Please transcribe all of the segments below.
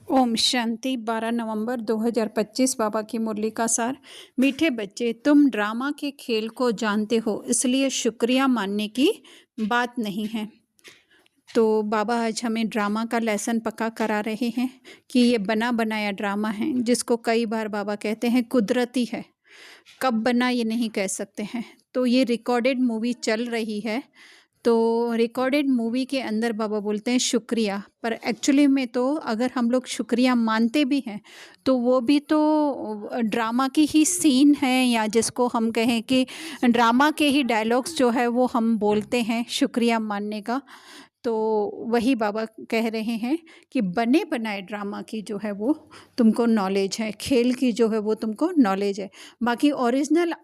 ओम शांति 12 नवंबर 2025 बाबा की मुरली का सार। मीठे बच्चे, तुम ड्रामा के खेल को जानते हो, इसलिए शुक्रिया मानने की बात नहीं है। तो बाबा आज हमें ड्रामा का लेसन पक्का करा रहे हैं कि ये बना बनाया ड्रामा है, जिसको कई बार बाबा कहते हैं कुदरती है। कब बना ये नहीं कह सकते हैं। तो ये रिकॉर्डेड मूवी चल रही है, तो रिकॉर्डेड मूवी के अंदर बाबा बोलते हैं शुक्रिया, पर एक्चुअली में तो अगर हम लोग शुक्रिया मानते भी हैं तो वो भी तो ड्रामा की ही सीन है, या जिसको हम कहें कि ड्रामा के ही डायलॉग्स जो है वो हम बोलते हैं शुक्रिया मानने का। तो वही बाबा कह रहे हैं कि बने बनाए ड्रामा की जो है वो तुमको नॉलेज है, खेल की जो है वो तुमको नॉलेज है। बाकी ओरिजिनल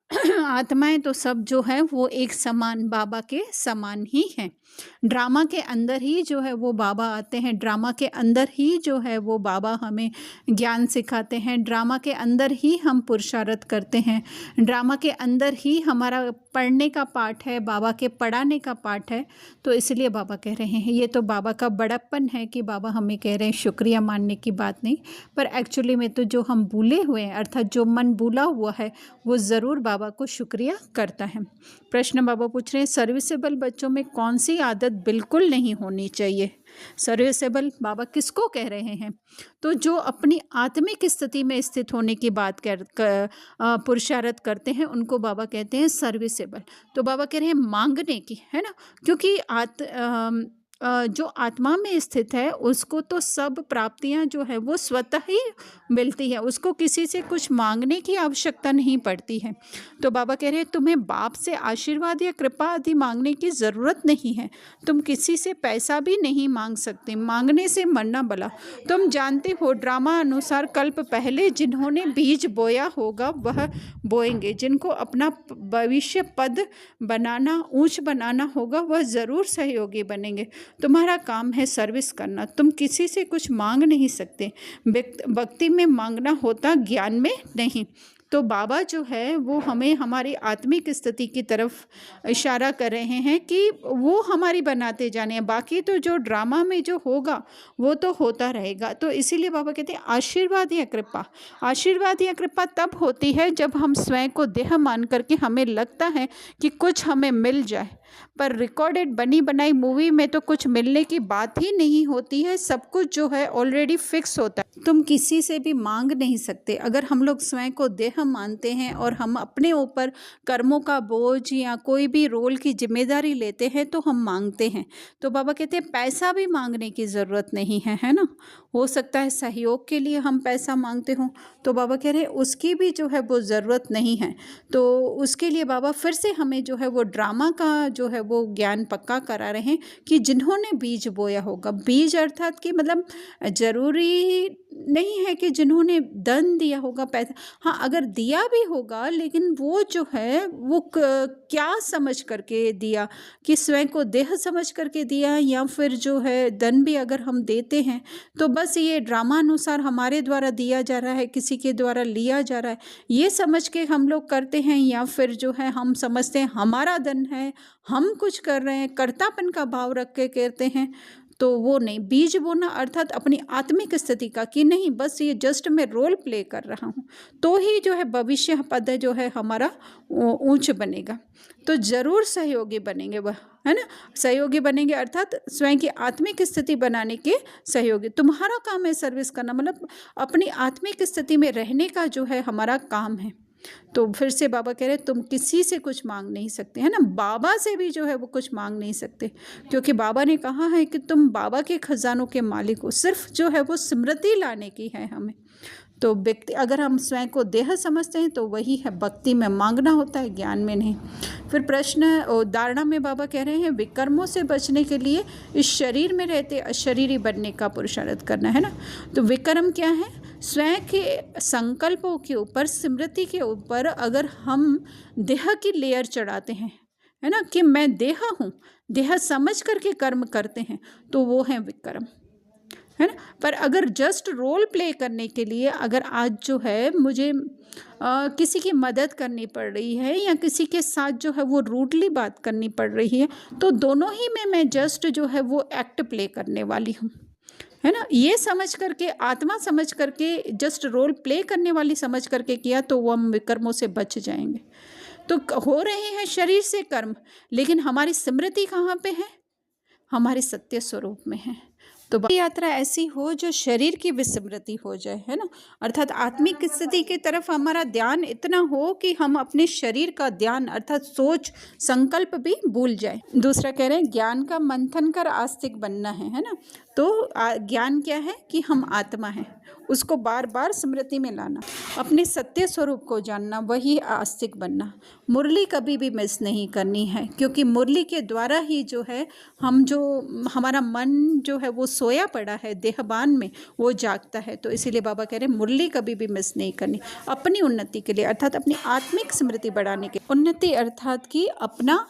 आत्माएं तो सब जो है वो एक समान बाबा के समान ही हैं। ड्रामा के अंदर ही जो है वो बाबा आते हैं, ड्रामा के अंदर ही जो है वो बाबा हमें ज्ञान सिखाते हैं, ड्रामा के अंदर ही हम पुरुषार्थ करते हैं, ड्रामा के अंदर ही हमारा पढ़ने का पाठ है, बाबा के पढ़ाने का पाठ है। तो इसलिए बाबा कह रहे हैं, ये तो बाबा का बड़प्पन है कि बाबा हमें कह रहे हैं शुक्रिया मानने की बात नहीं, पर एक्चुअली में तो जो हम भूले हुए हैं, अर्थात जो मन भूला हुआ है, वो ज़रूर बाबा को शुक्रिया करता है। प्रश्न बाबा पूछ रहे हैं, सर्विसेबल बच्चों में कौन सी आदत बिल्कुल नहीं होनी चाहिए? सर्विसेबल बाबा किसको कह रहे हैं? तो जो अपनी आत्मिक स्थिति में स्थित होने की बात पुरुषार्थ करते हैं, उनको बाबा कहते हैं सर्विसेबल। तो बाबा कह रहे हैं मांगने की, है ना, क्योंकि जो आत्मा में स्थित है उसको तो सब प्राप्तियां जो है वो स्वतः ही मिलती है, उसको किसी से कुछ मांगने की आवश्यकता नहीं पड़ती है। तो बाबा कह रहे हैं तुम्हें बाप से आशीर्वाद या कृपा आदि मांगने की ज़रूरत नहीं है। तुम किसी से पैसा भी नहीं मांग सकते, मांगने से मरना भला। तुम जानते हो ड्रामा अनुसार कल्प पहले जिन्होंने बीज बोया होगा वह बोएंगे, जिनको अपना भविष्य पद बनाना, ऊंच बनाना होगा, वह ज़रूर सहयोगी बनेंगे। तुम्हारा काम है सर्विस करना, तुम किसी से कुछ मांग नहीं सकते। भक्ति में मांगना होता, ज्ञान में नहीं। तो बाबा जो है वो हमें हमारी आत्मिक स्थिति की तरफ इशारा कर रहे हैं कि वो हमारी बनाते जाने हैं, बाकी तो जो ड्रामा में जो होगा वो तो होता रहेगा। तो इसीलिए बाबा कहते हैं आशीर्वाद या कृपा। आशीर्वाद या कृपा तब होती है जब हम स्वयं को देह मान करके हमें लगता है कि कुछ हमें मिल जाए, पर रिकॉर्डेड बनी बनाई मूवी में तो कुछ मिलने की बात ही नहीं होती है। सब कुछ जो है ऑलरेडी फिक्स होता है, तुम किसी से भी मांग नहीं सकते। अगर हम लोग स्वयं को देह मानते हैं और हम अपने ऊपर कर्मों का बोझ या कोई भी रोल की जिम्मेदारी लेते हैं तो हम मांगते हैं। तो बाबा कहते हैं पैसा भी मांगने की ज़रूरत नहीं है ना। हो सकता है सहयोग के लिए हम पैसा मांगते हों, तो बाबा कह रहे हैं उसकी भी जो है वो ज़रूरत नहीं है। तो उसके लिए बाबा फिर से हमें जो है वो ड्रामा का जो है वो ज्ञान पक्का करा रहे हैं कि जिन्होंने बीज बोया होगा, बीज अर्थात कि मतलब ज़रूरी नहीं है कि जिन्होंने धन दिया होगा, पैसा, हाँ अगर दिया भी होगा, लेकिन वो जो है वो क्या समझ करके दिया, कि स्वयं को देह समझ करके दिया, या फिर जो है धन भी अगर हम देते हैं तो बस ये ड्रामा अनुसार हमारे द्वारा दिया जा रहा है, किसी के द्वारा लिया जा रहा है, ये समझ के हम लोग करते हैं, या फिर जो है हम समझते हैं हमारा धन है, हम कुछ कर रहे हैं, कर्तापन का भाव रख के करते हैं। तो वो नहीं। बीज बोना अर्थात अपनी आत्मिक स्थिति का कि नहीं बस ये जस्ट मैं रोल प्ले कर रहा हूँ, तो ही जो है भविष्य पद जो है हमारा ऊंच बनेगा। तो जरूर सहयोगी बनेंगे वह, है ना, सहयोगी बनेंगे अर्थात स्वयं की आत्मिक स्थिति बनाने के सहयोगी। तुम्हारा काम है सर्विस करना, मतलब अपनी आत्मिक स्थिति में रहने का जो है हमारा काम है। तो फिर से बाबा कह रहे हैं तुम किसी से कुछ मांग नहीं सकते, है ना, बाबा से भी जो है वो कुछ मांग नहीं सकते, क्योंकि बाबा ने कहा है कि तुम बाबा के खजानों के मालिक हो, सिर्फ जो है वो स्मृति लाने की है हमें। तो व्यक्ति अगर हम स्वयं को देह समझते हैं तो वही है, भक्ति में मांगना होता है, ज्ञान में नहीं। फिर प्रश्न धारणा में बाबा कह रहे हैं विकर्मों से बचने के लिए इस शरीर में रहते अशरीरी बनने का पुरुषार्थ करना, है ना। तो विकर्म क्या है? स्वयं के संकल्पों के ऊपर, स्मृति के ऊपर अगर हम देह की लेयर चढ़ाते हैं, है ना, कि मैं देह हूँ, देह समझ करके कर्म करते हैं, तो वो है विकर्म, है ना। पर अगर जस्ट रोल प्ले करने के लिए अगर आज जो है मुझे किसी की मदद करनी पड़ रही है, या किसी के साथ जो है वो रूडली बात करनी पड़ रही है, तो दोनों ही में मैं जस्ट जो है वो एक्ट प्ले करने वाली हूँ। है ना? ये समझ करके, आत्मा समझ करके, जस्ट रोल प्ले करने वाली समझ करके किया तो वो हम विकर्मों से बच जाएँगे। तो हो रहे हैं शरीर से कर्म, लेकिन हमारी स्मृति कहाँ पे है? हमारे सत्य स्वरूप में है। तो यात्रा ऐसी हो जो शरीर की विस्मृति हो जाए, है ना? अर्थात आत्मिक स्थिति की तरफ हमारा ध्यान इतना हो कि हम अपने शरीर का ध्यान अर्थात सोच संकल्प भी भूल जाए। दूसरा कह रहे हैं ज्ञान का मंथन कर आस्तिक बनना है ना? तो ज्ञान क्या है कि हम आत्मा हैं, उसको बार बार स्मृति में लाना, अपने सत्य स्वरूप को जानना, वही आस्तिक बनना। मुरली कभी भी मिस नहीं करनी है, क्योंकि मुरली के द्वारा ही जो है हम जो हमारा मन जो है वो सोया पड़ा है देहबान में, वो जागता है। तो इसीलिए बाबा कह रहे हैं मुरली कभी भी मिस नहीं करनी, अपनी उन्नति के लिए अर्थात अपनी आत्मिक स्मृति बढ़ाने के। उन्नति अर्थात कि अपना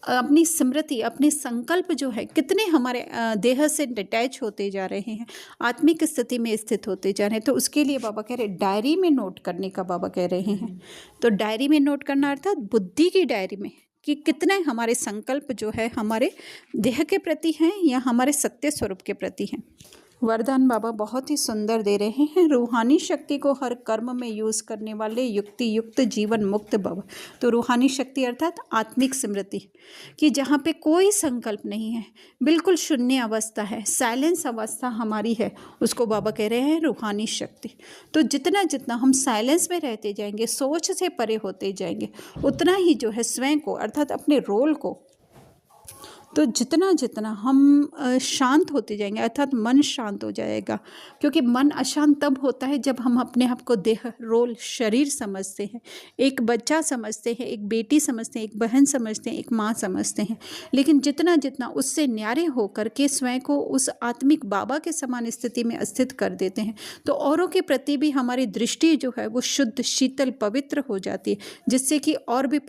अपनी स्मृति, अपने संकल्प जो है कितने हमारे देह से डिटैच होते जा रहे हैं, आत्मिक स्थिति में स्थित होते जा रहे हैं। तो उसके लिए बाबा कह रहे हैं डायरी में नोट करने का बाबा कह रहे हैं। तो डायरी में नोट करना अर्थात बुद्धि की डायरी में कि कितने हमारे संकल्प जो है हमारे देह के प्रति हैं या हमारे सत्य स्वरूप के प्रति हैं। वरदान बाबा बहुत ही सुंदर दे रहे हैं। रूहानी शक्ति को हर कर्म में यूज़ करने वाले युक्ति युक्त जीवन मुक्त भव। तो रूहानी शक्ति अर्थात आत्मिक स्मृति कि जहाँ पे कोई संकल्प नहीं है, बिल्कुल शून्य अवस्था है, साइलेंस अवस्था हमारी है, उसको बाबा कह रहे हैं रूहानी शक्ति। तो जितना जितना हम साइलेंस में रहते जाएंगे, सोच से परे होते जाएंगे, उतना ही जो है स्वयं को अर्थात अपने रोल को, तो जितना जितना हम शांत होते जाएंगे अर्थात मन शांत हो जाएगा। क्योंकि मन अशांत तब होता है जब हम अपने आप को देह, रोल, शरीर समझते हैं, एक बच्चा समझते हैं, एक बेटी समझते हैं, एक बहन समझते हैं, एक माँ समझते हैं। लेकिन जितना जितना उससे न्यारे होकर के स्वयं को उस आत्मिक बाबा के समान स्थिति में स्थित कर देते हैं, तो औरों के प्रति भी हमारी दृष्टि जो है वो शुद्ध, शीतल, पवित्र हो जाती है, जिससे कि और भी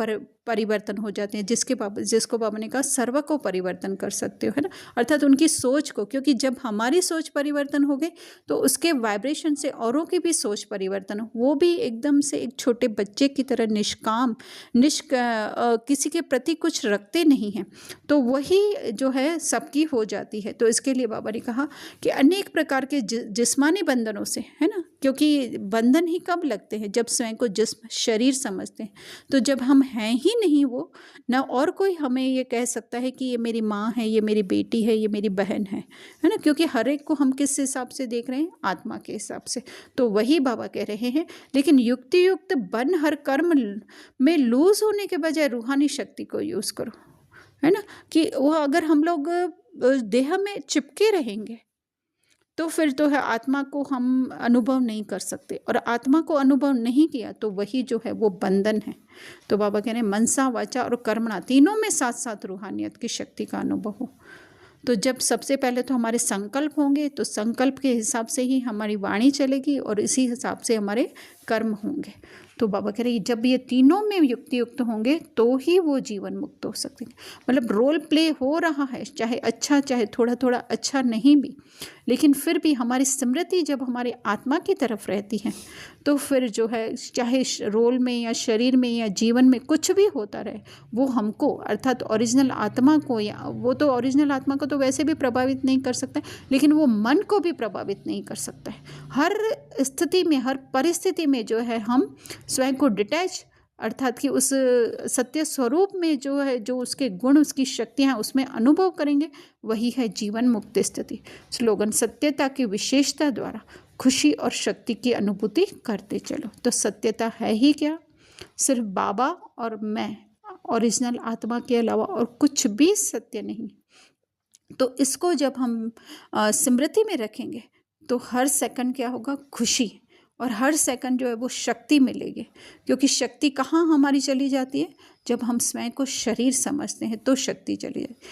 परिवर्तन हो जाते हैं, जिसको बाबा ने कहा सर्व को परिवर्तन कर सकते हो, है ना? अर्थात उनकी सोच को, क्योंकि जब हमारी सोच परिवर्तन हो गई तो उसके वाइब्रेशन से औरों की भी सोच परिवर्तन हो, वो भी एकदम से एक छोटे बच्चे की तरह निष्काम, किसी के प्रति कुछ रखते नहीं हैं, तो वही जो है सबकी हो जाती है। तो इसके लिए बाबा ने कहा कि अनेक प्रकार के जिस्मानी बंधनों से, है ना, क्योंकि बंधन ही कब लगते हैं? जब स्वयं को जिस्म, शरीर समझते हैं। तो जब हम हैं ही नहीं वो, ना और कोई हमें ये कह सकता है कि ये मेरी माँ है, ये मेरी बेटी है, ये मेरी बहन है ना? क्योंकि हर एक को हम किस हिसाब से देख रहे हैं? आत्मा के हिसाब से। तो वही बाबा कह रहे हैं, लेकिन युक्ति युक्त बन हर कर्म में लूज होने के बजाय रूहानी शक्ति को यूज़ करो, है ना? कि वो अगर हम लोग देह में चिपके रहेंगे तो फिर तो है आत्मा को हम अनुभव नहीं कर सकते, और आत्मा को अनुभव नहीं किया तो वही जो है वो बंधन है। तो बाबा कह रहे हैं मनसा, वाचा और कर्मणा तीनों में साथ साथ रूहानियत की शक्ति का अनुभव हो। तो जब सबसे पहले तो हमारे संकल्प होंगे, तो संकल्प के हिसाब से ही हमारी वाणी चलेगी और इसी हिसाब से हमारे कर्म होंगे। तो बाबा कह रहे हैं जब ये तीनों में युक्ति युक्त होंगे तो ही वो जीवन मुक्त हो सकते हैं। मतलब रोल प्ले हो रहा है, चाहे अच्छा, चाहे थोड़ा थोड़ा अच्छा नहीं भी, लेकिन फिर भी हमारी स्मृति जब हमारी आत्मा की तरफ रहती है तो फिर जो है चाहे रोल में या शरीर में या जीवन में कुछ भी होता रहे, वो हमको अर्थात ओरिजिनल आत्मा को, या वो तो ओरिजिनल आत्मा को तो वैसे भी प्रभावित नहीं कर सकता है, लेकिन वो मन को भी प्रभावित नहीं कर सकता है। हर स्थिति में, हर परिस्थिति में जो है हम स्वयं को डिटैच अर्थात कि उस सत्य स्वरूप में जो है, जो उसके गुण, उसकी शक्तियाँ उसमें अनुभव करेंगे, वही है जीवन मुक्त स्थिति। स्लोगन सत्यता की विशेषता द्वारा खुशी और शक्ति की अनुभूति करते चलो। तो सत्यता है ही क्या? सिर्फ बाबा और मैं, ओरिजिनल आत्मा के अलावा और कुछ भी सत्य नहीं। तो इसको जब हम स्मृति में रखेंगे तो हर सेकंड क्या होगा? खुशी, और हर सेकंड जो है वो शक्ति मिलेगी। क्योंकि शक्ति कहाँ हमारी चली जाती है? जब हम स्वयं को शरीर समझते हैं तो शक्ति चली जाती है,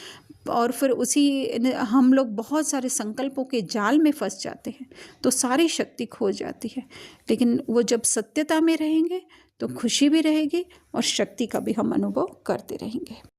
और फिर उसी हम लोग बहुत सारे संकल्पों के जाल में फंस जाते हैं तो सारी शक्ति खो जाती है। लेकिन वो जब सत्यता में रहेंगे तो खुशी भी रहेगी और शक्ति का भी हम अनुभव करते रहेंगे।